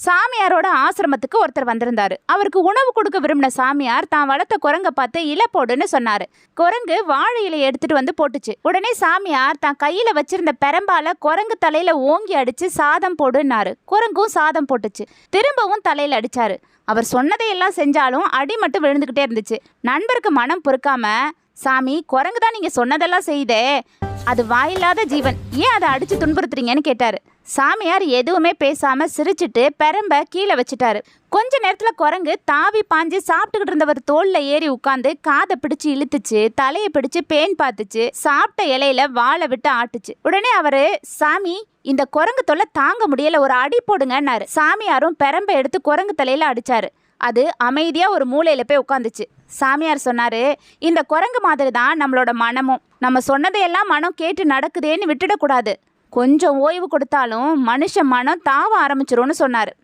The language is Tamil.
சாமியாரோட ஆசிரமத்துக்கு ஒருத்தர் வந்திருந்தாரு. அவருக்கு உணவு கொடுக்க விரும்பின சாமியார் தான் வளர்த்த குரங்க பார்த்து இலை போடுன்னு சொன்னாரு. குரங்கு வாழை இலையை எடுத்துட்டு வந்து போட்டுச்சு. உடனே சாமியார் தான் கையில வச்சிருந்த பெரம்பால குரங்கு தலையில ஓங்கி அடிச்சு சாதம் போடுன்னாரு. குரங்கும் சாதம் போட்டுச்சு. திரும்பவும் தலையில அடிச்சாரு. அவர் சொன்னதையெல்லாம் செஞ்சாலும் அடி மட்டும் விழுந்துகிட்டே இருந்துச்சு. நண்பருக்கு மனம் பொறுக்காம, சாமி, குரங்கு தான் நீங்க சொன்னதெல்லாம் செய்தே, அது வாயில்லாத ஜீவன், ஏன் அதை அடிச்சு துன்புறுத்துறீங்கன்னு கேட்டாரு. சாமியார் எதுவுமே பேசாம சிரிச்சிட்டு பெரம்ப கீழே வச்சுட்டாரு. கொஞ்ச நேரத்துல குரங்கு தாவி பாஞ்சு சாப்பிட்டுக்கிட்டு இருந்தவர் தோல்ல ஏறி உட்காந்து காதை பிடிச்சு இழுத்துச்சு, தலையை பிடிச்சு பேன் பார்த்துச்சு, சாப்பிட்ட இலையில வாழை விட்டு ஆட்டுச்சு. உடனே அவரு, சாமி, இந்த குரங்கு தொல்லை தாங்க முடியல, ஒரு அடி போடுங்கன்னாரு. சாமியாரும் பெரம்ப எடுத்து குரங்கு தலையில அடிச்சாரு. அது அமைதியா ஒரு மூலையில போய் உட்காந்துச்சு. சாமியார் சொன்னாரு, இந்த குரங்கு மாதிரி தான் நம்மளோட மனமும். நம்ம சொன்னதையெல்லாம் மனம் கேட்டு நடக்குதேன்னு விட்டுடக்கூடாது. கொஞ்சம் ஓய்வு கொடுத்தாலும் மனுஷ மனம் தாவ ஆரம்பிச்சிரும்னு சொன்னாரு.